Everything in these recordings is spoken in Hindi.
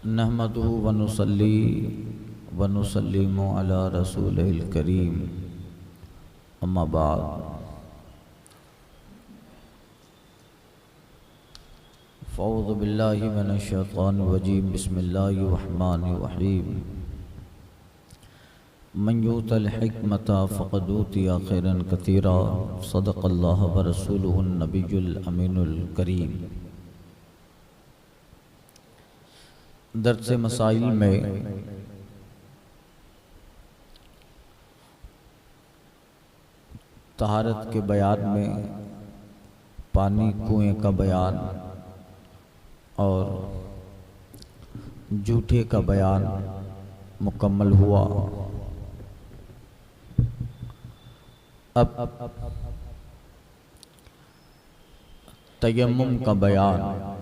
नहमदुहु व नुसल्ली व नुसल्लिमु अला रसूलिल करीम, अम्मा बाद। फ़अऊज़ु बिल्लाहि मिनश शैतानिर रजीम, बिस्मिल्लाहिर रहमानिर रहीम। मन यूतल हिकमता फ़क़द ऊतिया खैरन कसीरा, सदक़ल्लाहु व रसूलुहुन नबियुल अमीनुल करीम। दर्स मसाइल में तहारत के बयान में पानी कुएं का बयान और जूठे का बयान मुकम्मल हुआ। अब तयम्मुम का बयान।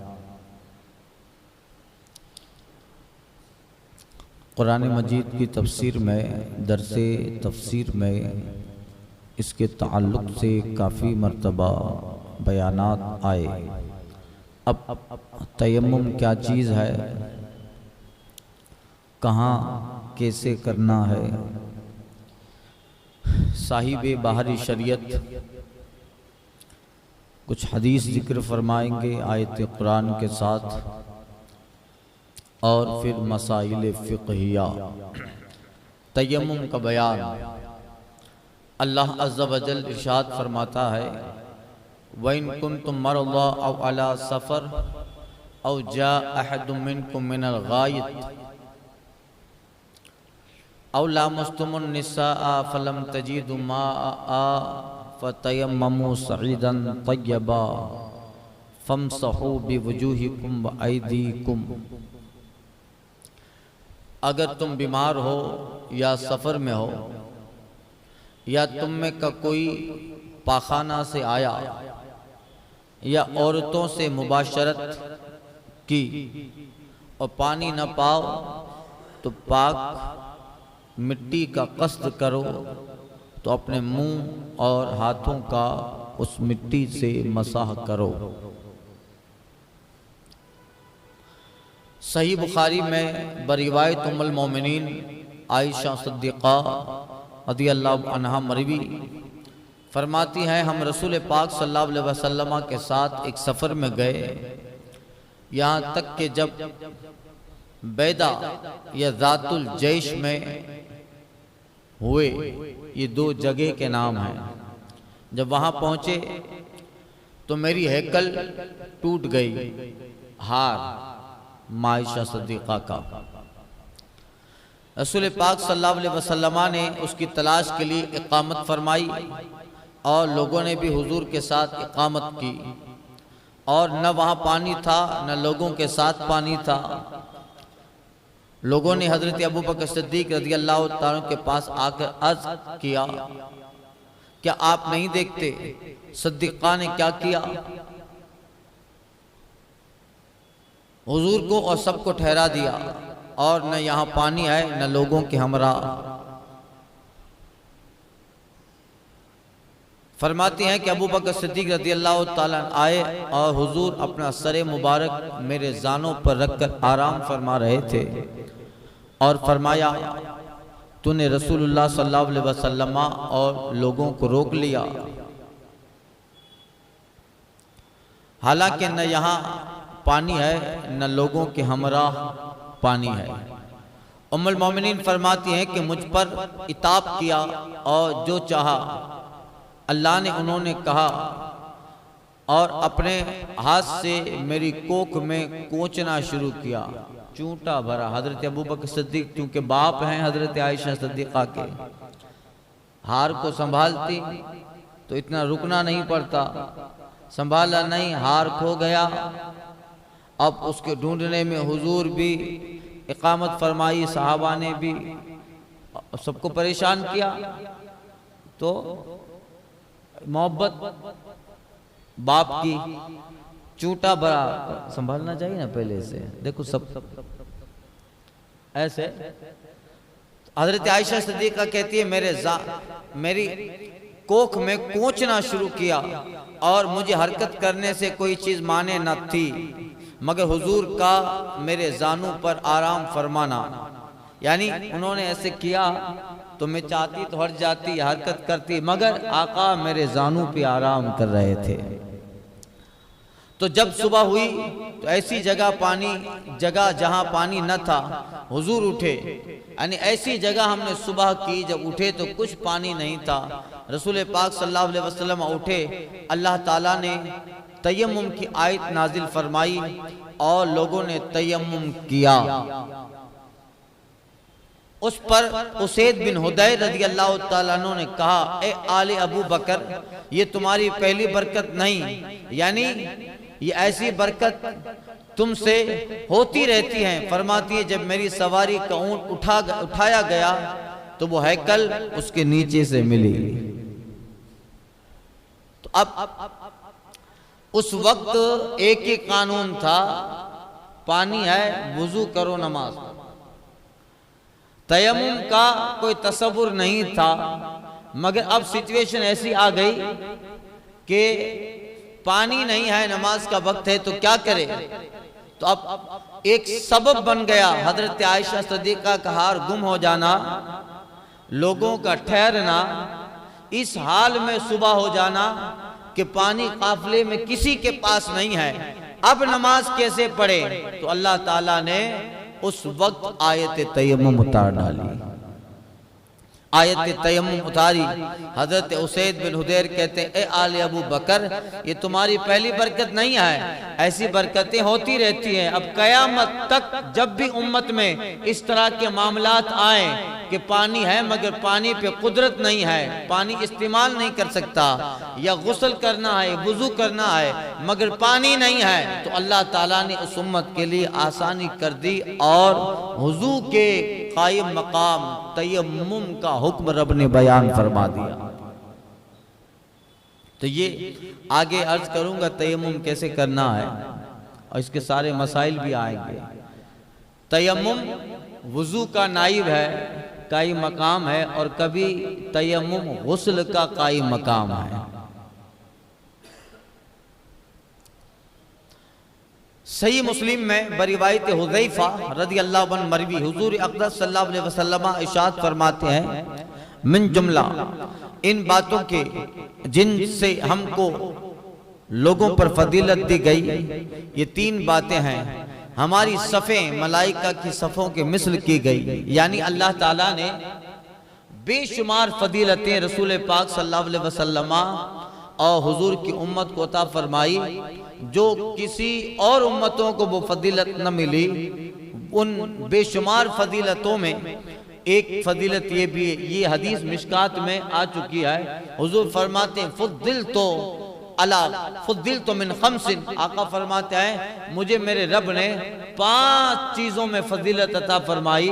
कुरान मजीद की तफसीर में, दरसे तफसीर में इसके ताल्लुक़ से काफ़ी मर्तबा बयानात आए। अब तयम्मुम क्या चीज़ है, कहाँ कैसे करना है, साहिबे बाहरी शरीयत कुछ हदीस जिक्र फरमाएंगे आयत कुरान के साथ, और फिर मसाइल फ़िक़हिया। तयम्मुम का बयान। अल्लाह अज़्ज़ा व जल इरशाद फरमाता है, वइन कुन्तुम मरज़ा औ अला सफ़र औ जा अहदुम मिनकुम मिनल गायत औ लामस्तुमुन निस्सा फलम तजीदु माअ फतयम्ममू सईदन तय्यबा फमसहू बिवजूहिकुम व अयदीकुम। अगर तुम बीमार हो या सफ़र में हो या तुम में का कोई पाखाना से आया या औरतों से मुबाशरत की और पानी न पाओ तो पाक मिट्टी का कस्द करो, तो अपने मुंह और हाथों का उस मिट्टी से मसाह करो। सही बुखारी में बरिवायत उम्मुल मोमिनीन आयशा सिद्दीक़ा रज़ियल्लाहु अन्हा मरवी फरमाती हैं, हम रसूल पाक सल्लल्लाहु अलैहि वसल्लम के साथ एक सफ़र में गए, यहाँ तक कि जब बैदा या ज़ातुल जैश में हुए, ये दो जगह के नाम हैं। जब वहाँ पहुँचे तो मेरी हैकल टूट गई, हार मायशा सिद्दीक़ा का। रसूल पाक सल्लल्लाहु अलैहि वसल्लम ने उसकी तलाश के लिए इक़ामत फरमाई और लोगों ने भी हुजूर के साथ इक़ामत की, और न वहाँ पानी था न लोगों के साथ पानी था। लोगों ने हज़रत अबू बकर सिद्दीक़ रज़ियल्लाहु ताला के पास आकर अर्ज़ किया, क्या आप नहीं देखते सिद्दीक़ा ने क्या किया? हुजूर को और सबको ठहरा दिया, और न यहाँ पानी है न लोगों के हमरा। फरमाती हैं कि अबू बकर सिद्दीक़ रज़ियल्लाहु ताला आए और हुजूर अपना सरे मुबारक मेरे जानों पर रखकर आराम फरमा रहे थे, और फरमाया, तूने रसूलुल्लाह सल्लल्लाहु अलैहि वसल्लम और लोगों को रोक लिया, हालांकि न यहाँ पानी है न लोगों के हमरा पानी है। उम्मुल मोमिनीन फरमाती हैं कि मुझ पर इताब किया और जो चाहा अल्लाह ने उन्होंने कहा, और अपने हाथ से मेरी कोख में कोचना शुरू किया, चूंटा भरा। हजरत अबू बकर सिद्दीक़ क्योंकि बाप हैं हजरत आयशा सिद्दीक़ा के, हार को संभालती तो इतना रुकना नहीं पड़ता, संभाला नहीं, हार खो गया। अब उसके ढूंढने में हुजूर भी इक़ामत फरमाई, सहाबा ने भी, सबको परेशान किया। तो मोहब्बत बाप की, चूंटा भरा, संभालना चाहिए ना पहले से। देखो सब ऐसे। हजरत आयशा सिद्दीक़ा कहती है, मेरी कोख में कोचना शुरू किया और मुझे हरकत करने से कोई चीज़ माने न थी। मगर हुजूर का मेरे जानू पर आराम फरमाना। यानी उन्होंने ऐसे किया तो मैं चाहती तो हट जाती, हरकत करती, मगर आका मेरे जानू पे आराम कर रहे थे। तो जब सुबह हुई तो ऐसी जगह जहां पानी न था, हुजूर उठे। यानी ऐसी जगह हमने सुबह की, जब उठे तो कुछ पानी नहीं था। रसूल पाक सल्लल्लाहु अलैहि वसल्लम उठे, अल्लाह ताला ने तयम्मुम की आयत नाजिल फरमाई और लोगों ने तयम्मुम किया। उस पर उसैद बिन हुदैर रज़ी अल्लाह ताला अन्हु ने कहा, ए आले अबू बकर, ये तुम्हारी पहली बरकत नहीं, यानी ये ऐसी बरकत तुमसे होती रहती है। फरमाती है, जब मेरी सवारी का ऊंट उठाया गया तो वो हैकल उसके नीचे से मिली। तो अब उस वक्त एक ही कानून था, पानी है, वुजू करो, नमाज। तयम्मुम का कोई तसव्वुर नहीं था, मगर अब सिचुएशन ऐसी आ गई कि पानी नहीं है, नमाज का वक्त है, तो क्या करे। तो अब एक सबब बन गया, हजरत आयशा सिद्दीका का हार गुम हो जाना, लोगों का ठहरना, इस हाल में सुबह हो जाना कि पानी काफिले में किसी के पास नहीं है, अब नमाज कैसे पढ़े। तो अल्लाह ताला ने उस वक्त आयत तयम्मुम उतार डाली। आयत तयम्मुम उतारी। हजरत उसैद बिन हुदैर कहते हैं, ए आले अबू बकर, ये तुम्हारी पहली बरकत नहीं है, ऐसी बरकतें होती रहती हैं। अब कयामत तक जब भी उम्मत में इस तरह के मामलात आए कि पानी है मगर पानी पे कुदरत नहीं है, पानी इस्तेमाल नहीं कर सकता, या गुस्ल करना है, वुजू करना है, मगर पानी नहीं है, तो अल्लाह ताला ने उस उम्मत के लिए आसानी कर दी और वुजू के कायम मकाम तयम्मुम का हुक्म रब ने बयान फरमा दिया। तो ये आगे अर्ज करूंगा तयम्मुम कैसे करना है और इसके सारे मसाइल भी आएंगे। तयम्मुम वुजू का नाइब है, कायम मकाम है, और कभी तयम्मुम गुस्ल का कायम मकाम है। सही मुस्लिम में बरिवायत हुज़ैफा रज़ी अल्लाहु अन्हु मरवी, हुजूर अक़दस सल्लल्लाहु अलैहि वसल्लम इरशाद फरमाते हैं, मिन जुमला इन बातों के जिनसे हमको लोगों पर फजीलत दी गई, ये तीन बातें हैं। हमारी सफ़ें मलाइका की सफ़ों के मिस्ल की गई, यानी अल्लाह ताला ने बेशुमार फजीलतें रसूल पाक सल्लल्लाहु अलैहि वसल्लम और हुजूर की उम्मत को अता फरमाई, जो किसी और उम्मतों को वो फजीलत न मिली। उन बेशुमार फजीलतों में एक फजीलत ये भी, ये हदीस मिशकात में आ चुकी है। हुजूर फरमाते हैं, फुद्दिल तो मिन खमसिन, आका फरमाते हैं मुझे मेरे रब ने 5 चीजों में फजीलत अता फरमाई,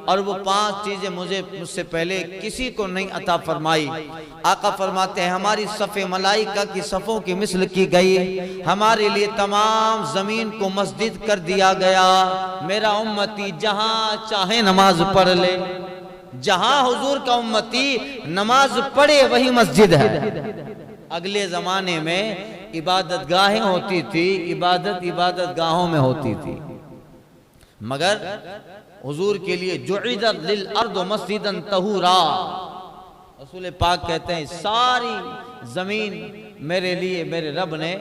और वो 5 चीजें मुझसे पहले किसी को नहीं अता फरमाई। आका फरमाते हैं, हमारी सफ़े मलाइका की सफ़ों की मिस्ल की गई, हमारे लिए तमाम जमीन को मस्जिद कर दिया गया। मेरा उम्मती जहां चाहे नमाज पढ़ ले, जहां हुजूर का उम्मती नमाज पढ़े वही मस्जिद है। अगले जमाने में इबादत गाहें होती थी, इबादत गाहों में होती थी, मगर हुजूर के लिए जुइदत लिल अर्द मस्जिदन तहूरा, रसूल पाक कहते हैं सारी जमीन मेरे लिए मेरे रब ने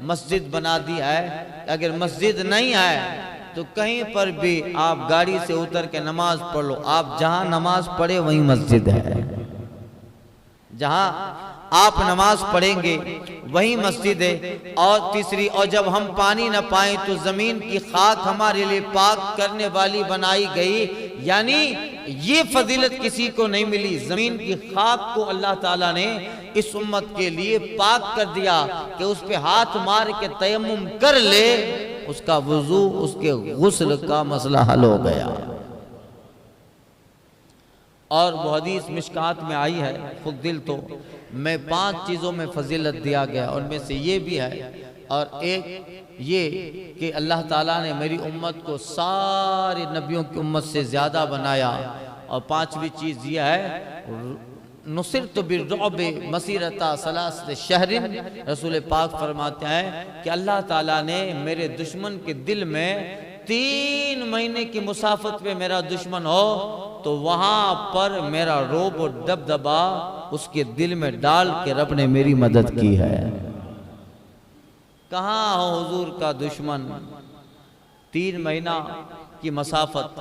मस्जिद बना दी है। अगर मस्जिद नहीं है तो कहीं पर भी आप गाड़ी से उतर के नमाज पढ़ लो, आप जहां नमाज पढ़े वही मस्जिद है। जहां आप नमाज पढ़ेंगे वही मस्जिद है। और तीसरी, और जब हम पानी न पाए तो जमीन की खाक हमारे लिए पाक करने वाली बनाई गई, यानी ये फजीलत किसी को नहीं मिली। जमीन की खाक को अल्लाह ताला ने इस उम्मत के लिए पाक कर दिया कि उस पे हाथ मार के तयम्मुम कर ले, उसका वुजू, उसके गुस्ल का मसला हल हो गया। और वो हदीस मिशकात में आई है, फुद्दिल तो मैं 5 चीज़ों में फजीलत दिया गया, उनमें से ये भी है। और एक ये कि अल्लाह ताला ने मेरी उम्मत को सारे नबियों की उम्मत से ज़्यादा बनाया। और 5वीं चीज़ यह है, नुसिरतु बिर्रुअब मसीरता सलासत शहरिन, रसूल पाक फरमाते हैं कि अल्लाह ताला ने मेरे दुश्मन के दिल में 3 महीने की मुसाफत पे मेरा दुश्मन हो तो वहां पर मेरा रोब और दबदबा उसके दिल में डाल के रब ने मेरी मदद की है। कहाँ हो हुजूर का दुश्मन? 3 महीना की मसाफत,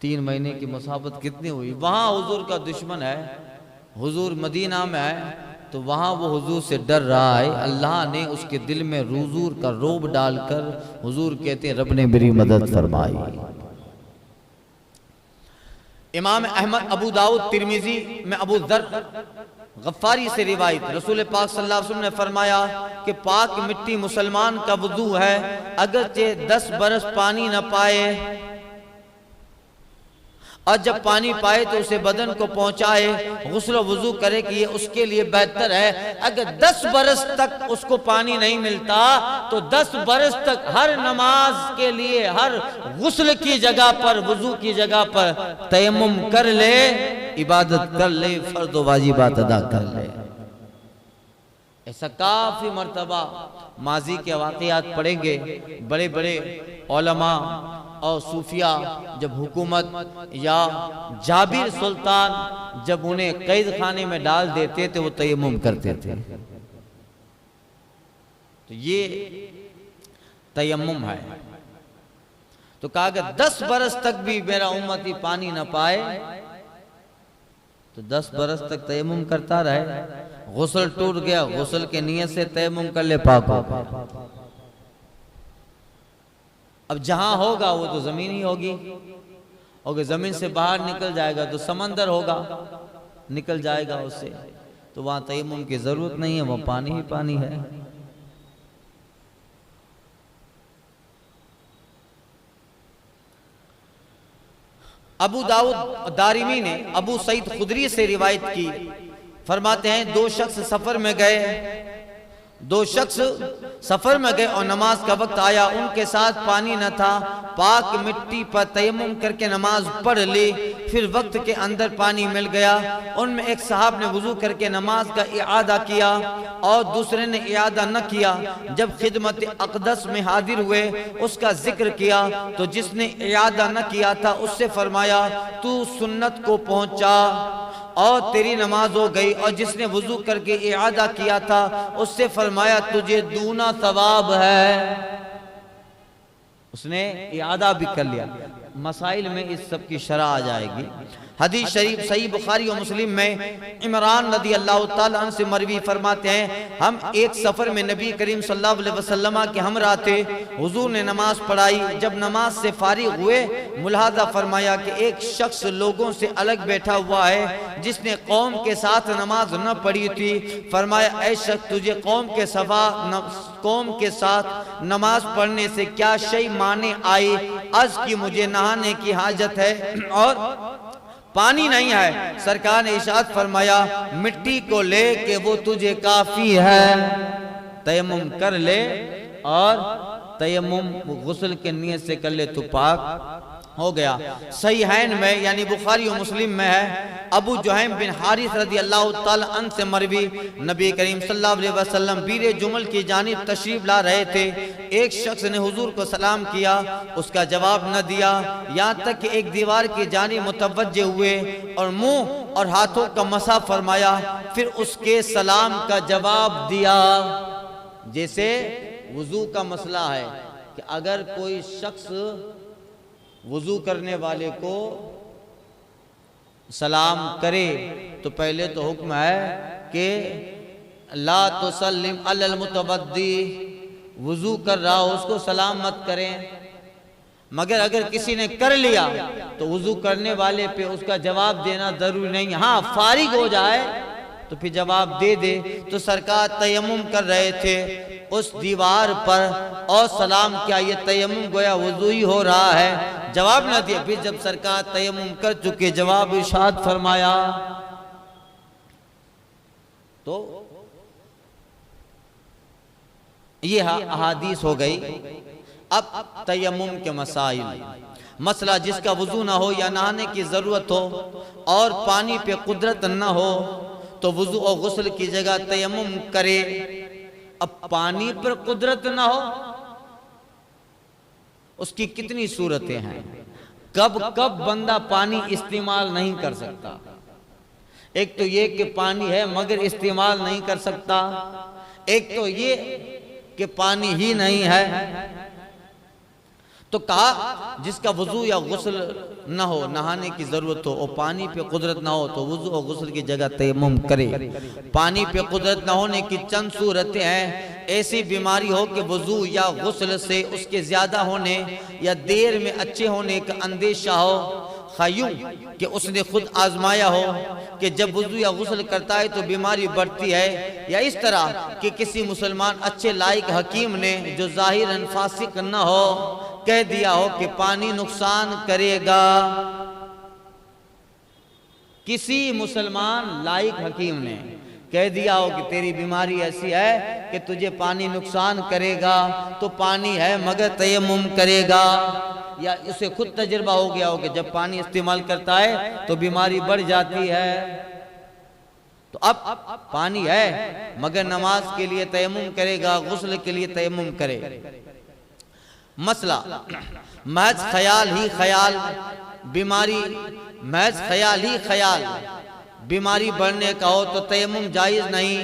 3 महीने की मुसाफत कितनी हुई? वहां हुजूर का दुश्मन है, हुजूर मदीना में है तो वहां वो हुजूर से डर रहा है। अल्लाह ने उसके दिल में हुजूर का रोब डालकर, हुजूर कहते हैं रब ने मेरी मदद फरमाई। इमाम अहमद, अबू दाऊद, तिरमिजी में अबू दर गफ्फारी से रिवायत, रसूल पाक सल्लल्लाहु अलैहि वसल्लम ने फरमाया कि पाक मिट्टी मुसलमान का वुजू है, अगरचे 10 बरस पानी न पाए और जब पानी पाए तो उसे बदन को पहुंचाए, गुस्ल वुजू करे कि ये उसके लिए बेहतर है। अगर 10 बरस तक उसको पानी नहीं मिलता तो 10 बरस तक हर नमाज के लिए, हर गुस्ल की जगह पर, वुजू की जगह पर तयम्मुम कर ले, इबादत कर ले, फर्ज व वाजिबात अदा कर ले। ऐसा काफी मर्तबा माजी के वाक़यात पढ़ेंगे। बड़े बड़े उलमा और सूफिया जब हुकूमत या जाबिर सुल्तान जब उन्हें कैद खाने में डाल देते थे वो तयम्मुम करते थे। तो ये तयम्मुम है। तो कहा कि 10 बरस तक भी मेरा उम्मती पानी न पाए तो 10 बरस तक तयम्मुम करता रहे। गुस्ल टूट गया, गुस्ल के नियत से तयम्मुम कर ले, पाक हो। अब जहां होगा वो तो जमीन ही होगी, और जमीन से बाहर निकल जाएगा तो समंदर होगा, निकल जाएगा उससे, तो वहां तयम्मुम की जरूरत नहीं है, वहां पानी ही पानी है। अबू दाऊद दारिमी ने अबू सईद खुदरी से रिवायत की, फरमाते हैं 2 शख्स सफर में गए, 2 शख्स सफर में गए और नमाज का वक्त आया, उनके साथ पानी न था, पाक मिट्टी पर तयम्मुम करके नमाज पढ़ ली, फिर वक्त के अंदर पानी मिल गया। उनमें एक साहब ने वुजू करके नमाज का इआदा किया और दूसरे ने इआदा न किया। जब खिदमत अक़दस में हाजिर हुए उसका जिक्र किया तो जिसने इआदा न किया था उससे फरमाया तू सुन्नत को पहुंचा और तेरी नमाज हो गई, और जिसने वुजू करके इआदा किया था उससे फरमाया तुझे दूना सवाब है, उसने इआदा भी कर लिया। मसाइल में इस सब की शरह आ जाएगी। हदीस शरीफ सही बुखारी और मुस्लिम में इमरान रदी अल्लाह तआला अन्हु से मरवी फरमाते हैं हम एक सफर में नबी करीम सल्लल्लाहु अलैहि वसल्लम के हमरा थे, हुजूर ने नमाज पढ़ाई। जब नमाज से फारिग हुए मुलाहाजा फरमाया कि एक शख्स लोगों से अलग बैठा हुआ है जिसने कौम के साथ नमाज न पढ़ी थी। फरमाया ऐ शख्स तुझे कौम के साथ नमाज पढ़ने से क्या शय माने आई? अर्ज की मुझे नहाने की हाजत है और पानी नहीं है। सरकार ने इरशाद फरमाया मिट्टी को ले के वो तुझे काफी है, तयम्मुम कर ले और तयम्मुम गुस्ल के नियत से कर ले तो पाक हो गया। सहीहैन में यानी बुखारी और मुस्लिम में है अबू जुहैम बिन हारिस रदी अल्लाह तआला अन्हु से मरवी नबी करीम सल्लल्लाहु अलैहि वसल्लम बीरे जुमल की जानिब तशरीफ ला रहे थे। एक शख्स ने हुजूर को सलाम किया, उसका जवाब न दिया, यहाँ तक कि एक दीवार की जानिब मुतवज्जे हुए और मुंह और हाथों का मसा फरमाया, फिर उसके सलाम का जवाब दिया। जैसे वुजू का मसला है कि अगर कोई शख्स वुजू करने वाले को सलाम करे तो पहले तो हुक्म है कि ला तुसल्लिम अलल मुतवद्दी, वुजू कर रहा हो उसको सलाम मत करें। मगर अगर किसी ने कर लिया तो वुजू करने वाले पे उसका जवाब देना जरूरी नहीं। हाँ, फारिग हो जाए तो फिर जवाब दे दे। तो सरकार तयम्मुम कर रहे थे उस दीवार पर और सलाम किया, ये तयम्मुम गोया वुजू ही हो रहा है, जवाब न दिया। फिर जब सरकार तयम्मुम कर चुके जवाब इरशाद फरमाया। तो ये अहादीस हो गई। अब तयम्मुम के मसाइल। मसला, जिसका वुजू ना हो या नहाने की ज़रूरत हो और पानी पे कुदरत ना हो तो वुजू और गुस्ल की जगह तयम्मुम करे। अब पानी पर कुदरत ना हो, उसकी कितनी सूरतें हैं। कब कब बंदा पानी इस्तेमाल नहीं कर सकता। एक तो ये कि पानी है मगर इस्तेमाल नहीं कर सकता, एक तो ये कि पानी ही नहीं है। तो कहा जिसका वुजू या गुस्ल न हो, नहाने की जरूरत हो और पानी पे कुदरत ना हो तो वुजू और गुस्ल की जगह तयम्मुम करे। पानी पे कुदरत न होने की चंद सूरतें हैं। ऐसी बीमारी हो कि वुजू या गुस्ल से उसके ज्यादा होने या देर में अच्छे होने का अंदेशा हो, यूं कि उसने खुद आजमाया हो कि जब वुजू या गुस्ल करता है तो बीमारी बढ़ती है, या इस तरह कि किसी मुसलमान अच्छे लायक हकीम ने जो जाहिरन फासिक न हो कह दिया हो कि पानी नुकसान करेगा। किसी मुसलमान लायक हकीम ने कह दिया हो कि तेरी बीमारी ऐसी है कि तुझे पानी नुकसान करेगा, तो पानी है मगर तयम्मुम करेगा। या उसे खुद तजुर्बा हो गया हो कि जब पानी इस्तेमाल करता है तो बीमारी बढ़ जाती है। तो अब पानी है मगर नमाज के लिए तयम्मुम करेगा, गुस्ल के लिए तयम्मुम करे। मसला, महज ख्याल ही ख्याल बीमारी, महज ख्याल ही ख्याल बीमारी बढ़ने का हो तो तयम्मुम जायज नहीं।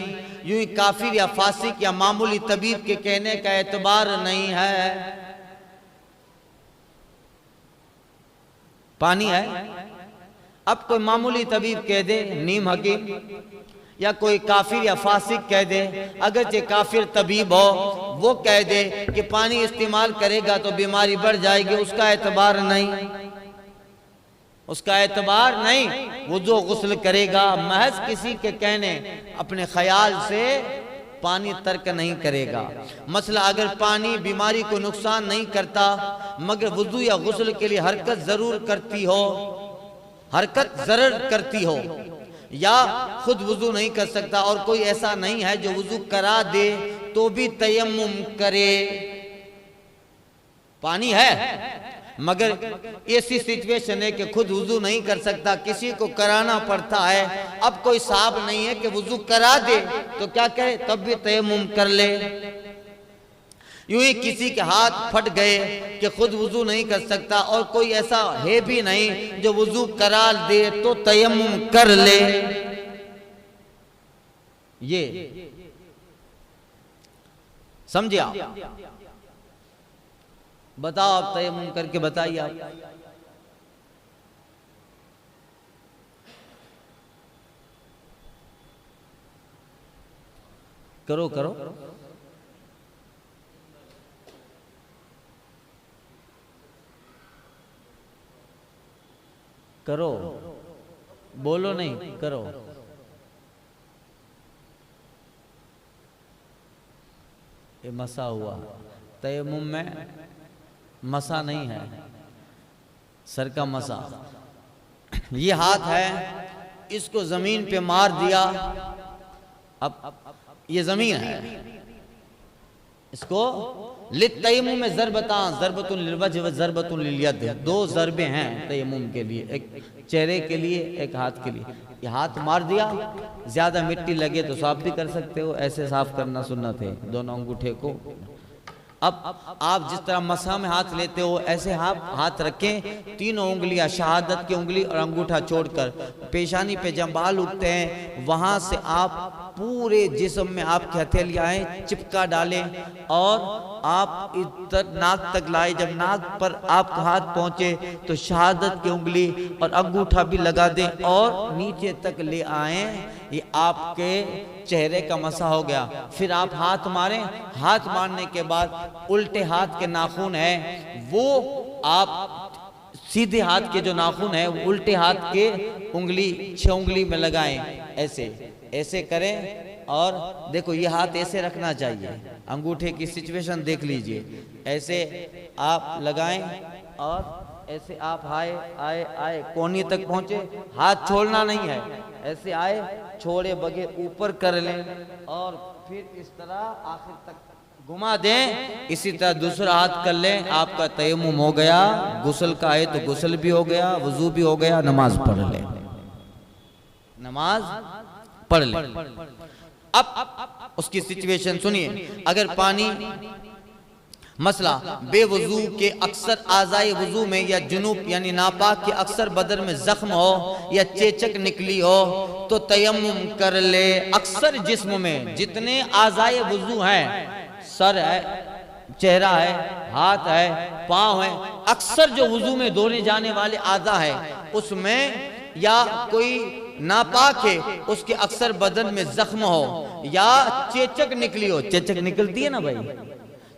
यूं ही काफिर या फासिक या मामूली तबीब के कहने का एतबार नहीं है। पानी है, अब कोई मामूली तबीब कह दे, नीम हकीम, या कोई काफिर या फासिक कह दे, अगरचे काफिर तबीब हो, वो कह दे कि पानी इस्तेमाल करेगा तो बीमारी बढ़ जाएगी, उसका एतबार नहीं, उसका एतबार नहीं। वुजू गुस्ल करेगा। महज किसी के कहने, अपने ख्याल से पानी तर्क नहीं करेगा। मसला, अगर पानी बीमारी को नुकसान नहीं करता मगर वुजू या गुस्ल के लिए हरकत जरूर करती हो, हरकत जरूर करती हो, या खुद वुजू नहीं कर सकता और कोई ऐसा नहीं है जो वुजू करा दे तो भी तयम्मुम करे। पानी है मगर ऐसी सिचुएशन है कि खुद वुजू नहीं कर सकता, किसी को कराना पड़ता है। अब कोई साहब नहीं है कि वुजू करा दे तो क्या करे, तब भी तयम्मुम कर ले। यूं ही किसी के हाथ फट गए कि खुद वुजू नहीं कर सकता और कोई ऐसा है भी नहीं जो वुजू करा दे तो तयम्मुम कर ले। ये समझे आप? बताओ आप, तयम्मुम करके बताइए आप। करो करो करो, बोलो नहीं, करो। ये मसा हुआ। तयम्मुम में मसा नहीं है, सर का मसा। ये हाथ है, इसको जमीन पे मार दिया, अब ये जमीन है, इसको लित तयम्मुम में ज़रबतान, ज़रबतुन लिलवज्ह व ज़रबतुन लिलयद, दो ज़रबे हैं तयम्मुम के लिए, एक चेहरे के लिए एक हाथ के लिए। ये हाथ मार दिया, ज्यादा मिट्टी लगे तो साफ भी कर सकते हो, ऐसे साफ करना सुन्नत है दोनों अंगूठे को। अब आप जिस तरह मसा में हाथ लेते हो ऐसे हाथ रखें, तीनों उंगलियां, शहादत की उंगली और अंगूठा छोड़कर पेशानी पे जब बाल उगते हैं वहां से आप पूरे जिस्म में आपकी हथेलियां चिपका डालें और आप इधर नाक तक लाए। जब नाक पर आपका हाथ पहुंचे तो शहादत की उंगली और अंगूठा भी लगा दें और नीचे तक ले आए। ये आपके चेहरे का मसा हो गया। फिर आप हाथ मारें, हाथ मारने के बाद उल्टे हाथ के नाखून है वो आप सीधे हाथ के जो नाखून है वो उल्टे हाथ के उंगली 6 उंगली में लगाएं, ऐसे ऐसे करें। और देखो ये हाथ ऐसे रखना चाहिए, अंगूठे की सिचुएशन देख लीजिए, ऐसे आप लगाएं और ऐसे आप आए आए आए कोनी तक पहुंचे, हाथ छोड़ना नहीं है, ऐसे आए छोड़े बगैर ऊपर कर लें और फिर इस तरह आखिर तक घुमा दें, इसी तरह दूसरा हाथ कर लें, आपका तयम्मुम हो गया। गुस्ल का है तो गुस्ल भी हो गया, वजू भी हो गया, नमाज पढ़ ले, नमाज पढ़ ले। अब उसकी सिचुएशन सुनिए। अगर पानी मसला बेवजू के अक्सर आज़ाए वजू में या जुनूब यानी नापाक के अक्सर बदन में जख्म हो या चेचक निकली हो तो तयम्मुम कर ले। अक्सर जिस्म में जितने आज़ाए वजू हैं, सर है, चेहरा है, हाथ है, पाँव है, अक्सर जो वजू में धोने जाने वाले आज़ा है उसमें या कोई नापाक है उसके अक्सर बदन में जख्म हो या चेचक निकली हो, चेचक निकलती है ना भाई,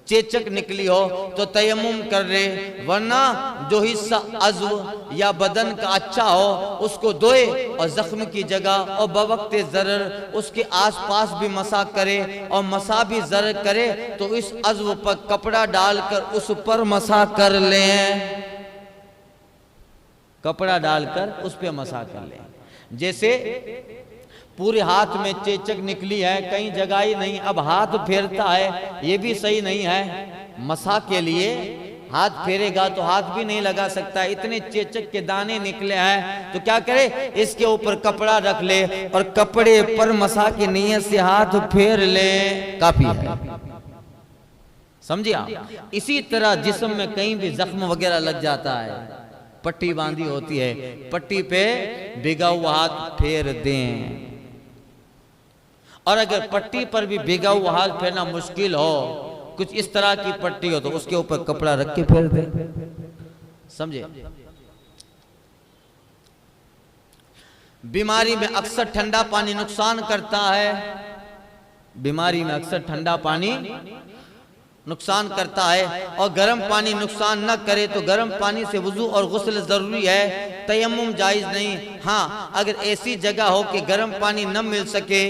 चेचक निकली हो तो तयम्मुम कर ले। वरना जो हिस्सा अज़्व या बदन का अच्छा हो उसको धोए और जख्म की जगह और बवक्ते ज़रर उसके आसपास भी मसा करे और मसा भी ज़रर करे तो इस अज़्व पर कपड़ा डालकर उस पर मसा कर लें, कपड़ा डालकर उस पर मसा कर लें। जैसे पूरे हाथ में चेचक निकली है, कहीं जगह ही नहीं, अब हाथ फेरता है, ये भी सही नहीं है। मसा के लिए हाथ फेरेगा तो हाथ भी नहीं लगा सकता, इतने चेचक के दाने निकले हैं तो क्या करे, इसके ऊपर कपड़ा रख ले और कपड़े पर मसा की नीयत से हाथ फेर ले, काफी है। समझिए। इसी तरह जिस्म में कहीं भी जख्म वगैरह लग जाता है, पट्टी बांधी होती है, पट्टी पे भिगा हुआ हाथ फेर दें। और अगर पट्टी पर भी भिगा हुआ हाथ फेरना मुश्किल हो, कुछ इस तरह की पट्टी हो तो उसके ऊपर कपड़ा रख के फेर दे। समझे। बीमारी में अक्सर ठंडा पानी नुकसान करता है, बीमारी में अक्सर ठंडा पानी नुकसान करता है और गर्म पानी नुकसान न करे तो गर्म पानी से वुजू और गुस्ल जरूरी है, तयम्मुम जायज नहीं। हाँ, अगर ऐसी जगह हो कि गर्म पानी न मिल सके,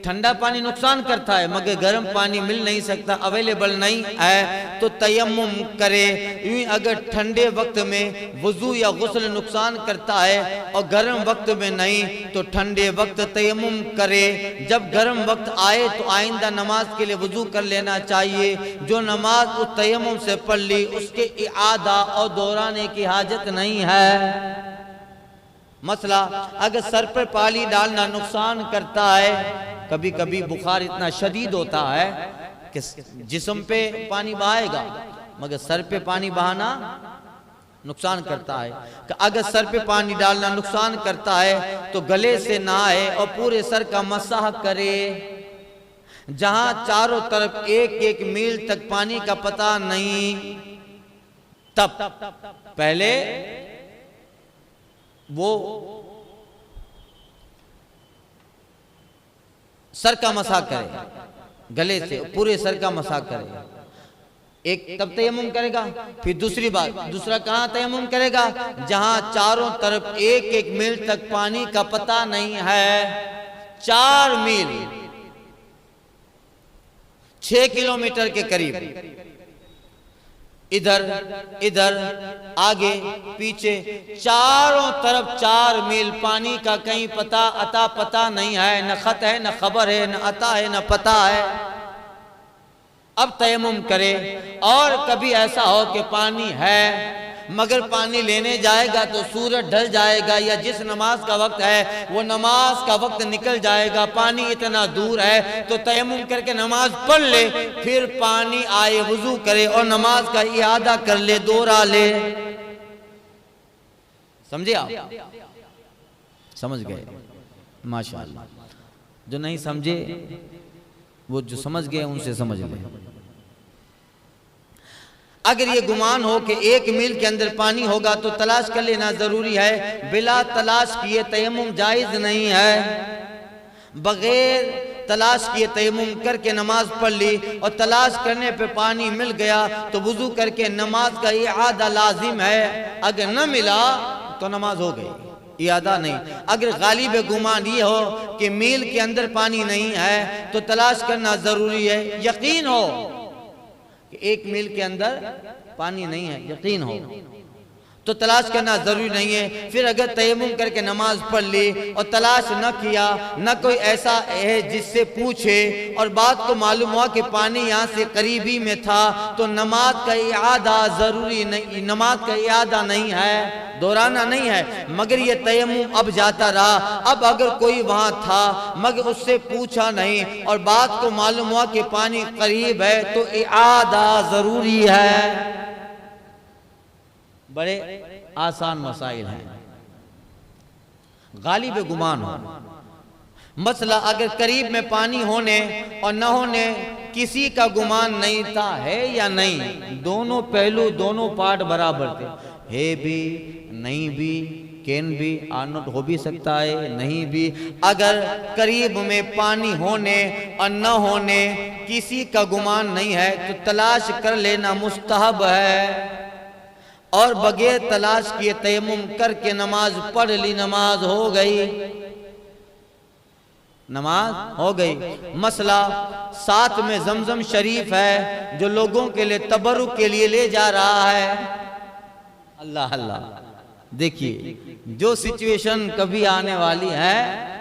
ठंडा पानी नुकसान करता है मगर गर्म पानी मिल नहीं सकता, अवेलेबल नहीं है तो तयम्मुम करे। यूं अगर ठंडे वक्त में वुजू या गुस्ल नुकसान करता है और गर्म वक्त में नहीं तो ठंडे वक्त तयम्मुम करे। जब गर्म वक्त आए तो आइंदा नमाज के लिए वुजू कर लेना चाहिए। जो नमाज उस तयम्मुम से पढ़ ली उसके इआदा और दोहराने की हाजत नहीं है। मसला अगर सर पर पानी डालना नुकसान करता है, कभी कभी बुखार इतना शदीद होता है कि जिस्म पे पानी बहाएगा मगर सर पे पानी बहाना नुकसान करता है। अगर सर पे पानी डालना नुकसान करता है तो गले से नहाए और पूरे सर का मसाह करे। जहां चारों तरफ एक एक मील तक पानी का पता नहीं, तब पहले वो सर का मसा करे, गले से पूरे सर का मसा करे। एक तब तयम्मुम करेगा। फिर दूसरी बात, दूसरा कहां तयम्मुम करेगा, जहां चारों तरफ एक एक मील तक पानी का पता नहीं है। 4 मील 6 किलोमीटर के करीब, इधर इधर आगे पीछे चारों तरफ 4 मील पानी का कहीं पता नहीं है, न खत है, न खबर है, न अता है, न पता है। अब तयम्मुम करे। और कभी ऐसा हो कि पानी है मगर पानी लेने जाएगा तो सूरज ढल जाएगा या जिस नमाज का वक्त है वो नमाज का वक्त निकल जाएगा, पानी इतना दूर है तो तयम्मुम करके नमाज पढ़ ले, फिर पानी आए वुजू करे और नमाज का इआदा कर ले, दोहरा ले। समझे आप? समझ गए? माशाअल्लाह। जो नहीं समझे वो जो समझ गए उनसे समझ ले। अगर ये गुमान हो कि 1 मील के अंदर पानी होगा तो तलाश कर लेना जरूरी है, बिला तलाश किए तयम्मुम जायज नहीं है। बगैर तलाश किए तयम्मुम करके नमाज पढ़ ली और तलाश करने पे पानी मिल गया तो वुजू करके नमाज का इआदा लाजिम है। अगर न मिला तो नमाज हो गई, इआदा नहीं। अगर गालिब गुमान ये हो कि मील के अंदर पानी नहीं है तो तलाश करना जरूरी है। यकीन हो कि 1 मील के अंदर पानी नहीं है, यकीन हो तो तलाश करना जरूरी नहीं है। फिर अगर तयम्मुम करके नमाज पढ़ ली और तलाश न किया, न कोई ऐसा है जिससे पूछे और बात को मालूम हुआ कि पानी यहाँ से करीबी में था, तो नमाज का इआदा जरूरी नहीं, नमाज का इआदा नहीं है, दोहराना नहीं है। मगर ये तयम्मुम अब जाता रहा, अब अगर कोई वहाँ था मगर उससे पूछा नहीं और बात को मालूम हुआ कि पानी करीब है, तो इआदा जरूरी है। बड़े आसान मसाइल हैं, गालिब गुमान हो। मसला अगर करीब में पानी होने और न होने किसी का गुमान नहीं था, है या नहीं, दोनों पहलू दोनों पार्ट बराबर थे, है भी नहीं भी, कैन भी, आर नॉट हो भी सकता है, नहीं भी। अगर करीब में पानी होने और न होने किसी का गुमान नहीं है तो तलाश कर लेना मुस्तहब है, और बगैर तलाश किए तयम्मुम करके नमाज पढ़ ली, नमाज हो गई, नमाज हो गई। मसला साथ में जमजम शरीफ है जो लोगों के लिए तबरुक के लिए ले जा रहा है। अल्लाह अल्लाह, देखिए जो सिचुएशन कभी आने वाली है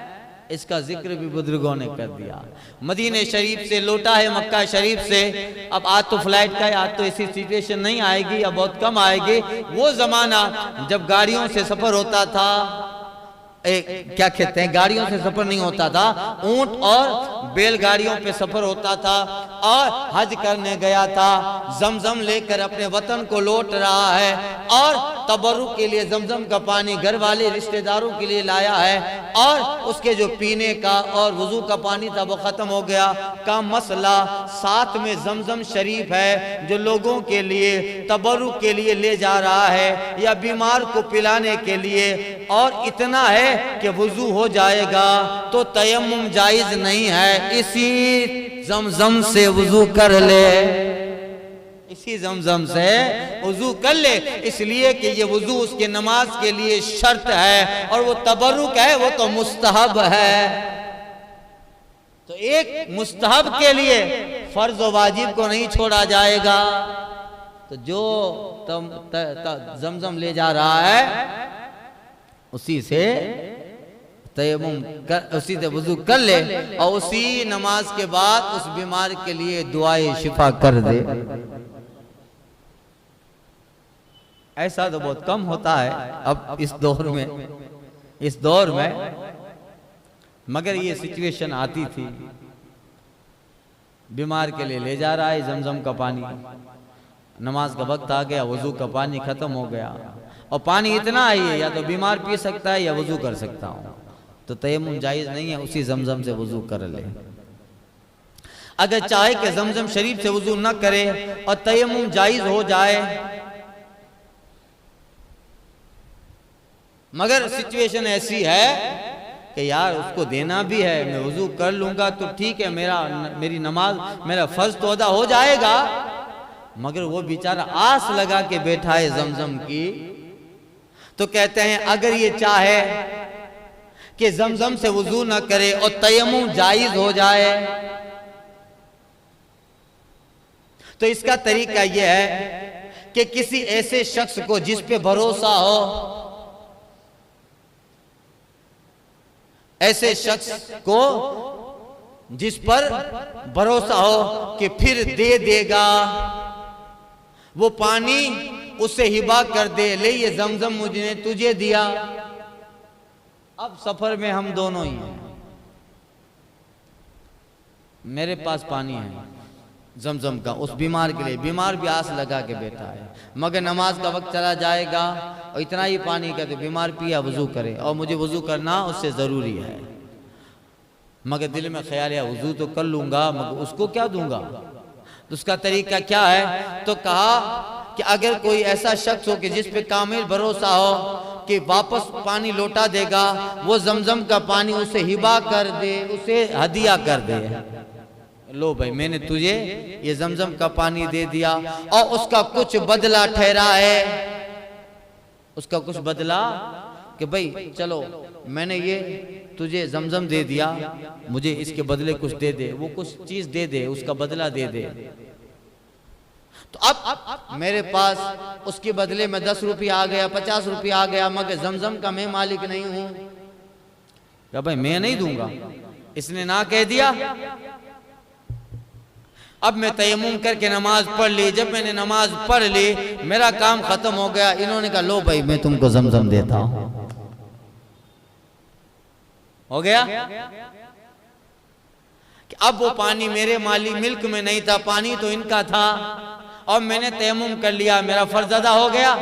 इसका जिक्र भी बुजुर्गों ने कर दिया। मदीने शरीफ से लौटा है, मक्का शरीफ से, अब आज तो फ्लाइट का है, आज तो ऐसी सिचुएशन नहीं आएगी, अब बहुत कम आएगी। वो जमाना जब गाड़ियों से सफर होता था, क्या कहते हैं, गाड़ियों से सफर नहीं होता था, ऊंट और बैलगाड़ियों पे सफर होता था, और हज करने गया था, जमजम लेकर अपने वतन को लौट रहा है, और तबरुक के लिए जमजम का पानी घर वाले रिश्तेदारों के लिए लाया है, और उसके जो पीने का और वुजू का पानी था वो खत्म हो गया का मसला। साथ में जमजम शरीफ है जो लोगों के लिए तबरुक के लिए ले जा रहा है या बीमार को पिलाने के लिए, और इतना है कि वुजू हो जाएगा तो तयम्मुम जायज नहीं है, इसी जमजम से वुजू कर ले, इसी जमजम से वुजू कर ले, इसलिए कि ये वुजू उसके नमाज के लिए शर्त है और वो तबरुक है, वो तो मुस्तहब है। तो एक मुस्तहब के लिए फर्ज और वाजिब को नहीं छोड़ा जाएगा। तो जो जमजम ले जा रहा है उसी से तयम्मुम कर, उसी से वुजू कर ले, और उसी नमाज के बाद उस बीमार के लिए दुआए शिफा कर दे। ऐसा तो बहुत कम होता है अब इस दौर में, मगर ये सिचुएशन आती थी, बीमार के लिए ले जा रहा है जमजम का पानी, नमाज का वक्त आ गया, वुजू का पानी खत्म हो गया, और पानी इतना है या तो बीमार पी सकता है या वुजू कर सकता हूँ, तो तयम्मुम जायज नहीं है, उसी जमजम से वुजू कर ले। अगर चाहे कि जमजम शरीफ से वुजू न करे और तयम्मुम जायज हो जाए, मगर सिचुएशन ऐसी है कि यार उसको देना भी है, मैं वुजू कर लूंगा तो ठीक है, मेरी नमाज, मेरा फर्ज तो अदा हो जाएगा, मगर वो बेचारा आस लगा के बैठा है जमजम की, तो कहते हैं अगर ये चाहे कि जमजम से वुजू न करे और तयम्मुम जायज हो जाए, तो इसका तरीका यह है कि किसी ऐसे शख्स को जिस पे भरोसा हो, ऐसे शख्स को जिस पर भरोसा हो कि फिर दे देगा, वो पानी उसे हिबा कर दे, ले ये जमजम मुझे तुझे दिया। अब सफर में हम दोनों ही हैं, मेरे पास पानी है जमजम का, उस बीमार के लिए, बीमार भी आस लगा के बैठा है, मगर नमाज का वक्त चला जाएगा और इतना ही पानी का, तो बीमार पिया वुजू करे, और मुझे वुजू करना उससे ज़रूरी है, मगर दिल में ख्याल है वुजू तो कर लूँगा, मगर उसको क्या दूंगा। तो उसका तरीका क्या है, तो कहा कि अगर कोई ऐसा शख्स हो कि जिस पे कामिल भरोसा हो कि वापस पानी लौटा देगा, वो जमजम का पानी उसे हिबा कर दे, उसे हदिया कर दे, लो भाई मैंने तुझे ये जमजम का पानी दे दिया, और उसका कुछ बदला ठहरा है, उसका कुछ बदला कि भाई चलो मैंने ये तुझे जमजम दे दिया, मुझे इसके बदले कुछ दे दे, वो कुछ चीज दे दे, उसका बदला दे दे, तो अब मेरे पास उसके बदले में 10 रुपया आ गया, 50 रुपया आ गया, मगर जमजम का मैं मालिक नहीं हूं, क्या भाई मैं नहीं दूंगा, इसने ना कह दिया। अब मैं तयम्मुम करके नमाज पढ़ ली। जब मैंने नमाज पढ़ ली, मेरा काम खत्म हो गया। इन्होंने कहा लो भाई मैं तुमको जमजम देता हूं। हो गया कि अब वो पानी मेरे माली मिल्क में नहीं था, पानी तो इनका था, और मैंने तयम्मुम कर लिया, मेरा फर्ज अदा हो गया।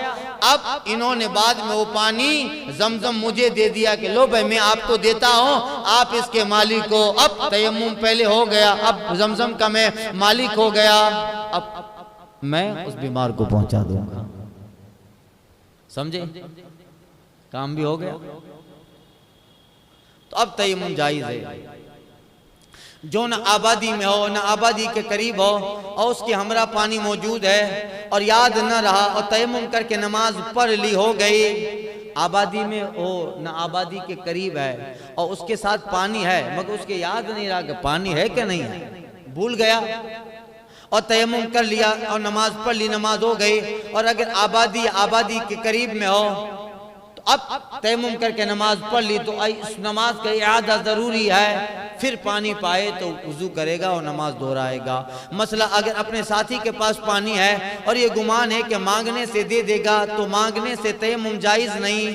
अब इन्होंने बाद में वो पानी जमजम मुझे दे दिया कि लो भाई मैं आपको देता हूं, आप इसके मालिक को। अब तयम्मुम पहले हो गया, अब जमजम का मैं मालिक हो गया, अब मैं उस बीमार को पहुंचा दूंगा। समझे, काम भी हो गया। तो अब तयम्मुम जायज है। जो न आबादी में हो, न आबादी के करीब हो, और उसके हमरा पानी मौजूद है और याद न रहा और तयम्मुम करके नमाज पढ़ ली, हो गई। आबादी में हो न आबादी के करीब है और उसके साथ पानी है, मगर उसके याद नहीं रहा कि पानी है कि नहीं है, भूल गया और तयम्मुम कर लिया और नमाज पढ़ ली, नमाज हो गई। और अगर आबादी के करीब में हो तो अब तयम्मुम करके नमाज पढ़ ली, तो इस नमाज का इआदा जरूरी है। फिर पानी पाए तो वुजू करेगा और नमाज दोहराएगा। मसला अगर अपने साथी के पास पानी है और ये गुमान है कि मांगने से दे देगा, तो मांगने से तयम्मुम जायज नहीं।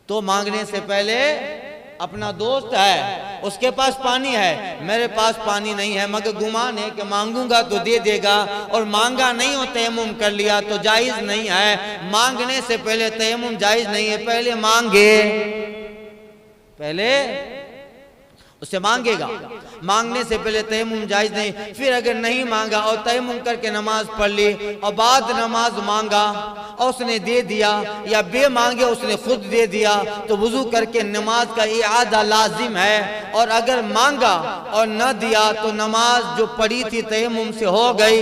तो मांगने से पहले अपना दोस्त है, उसके पास पानी है, मेरे पास पानी नहीं है, मगर गुमान है कि मांगूंगा तो दे देगा, और मांगा नहीं हो तयम्मुम कर लिया तो जायज नहीं है। मांगने से पहले तयम्मुम जायज नहीं है, पहले मांगे, पहले उससे मांगेगा। मांगने से पहले तयम्मुम जायज नहीं। फिर अगर नहीं मांगा और तयम्मुम करके नमाज पढ़ ली और बाद नमाज मांगा और उसने दे दिया, या बे मांगे उसने खुद दे दिया, तो वुजू करके नमाज का इआदा लाजिम है। और अगर मांगा और न दिया तो नमाज जो पढ़ी थी तयम्मुम से हो गई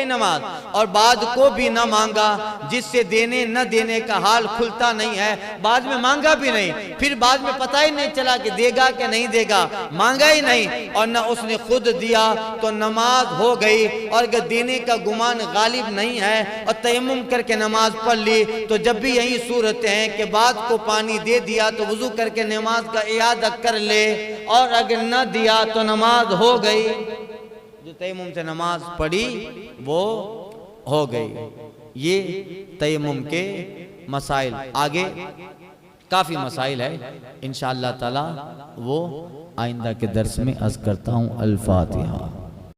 नमाज। और बाद को भी न मांगा, जिससे देने न देने का हाल खुलता नहीं है। बाद में मांगा भी नहीं, फिर बाद में पता ही नहीं चला कि देगा कि नहीं देगा, मांगा ही नहीं और न उसने खुद दिया, तो नमाज हो गई। और अगर देने का गुमान गालिब नहीं है और तयम्मुम करके नमाज पढ़ ली, तो जब भी यही सूरतें हैं कि बाद को पानी दे दिया तो वुजू करके नमाज का इआदा कर ले, और अगर न दिया तो नमाज हो गई। जो तयम्मुम से नमाज पढ़ी वो हो गई। ये तयम्मुम के मसाइल। आगे काफी मसाइल है, इंशाअल्लाह ताला वो आइंदा के दर्स में अर्ज करता हूँ। अल फातिहा।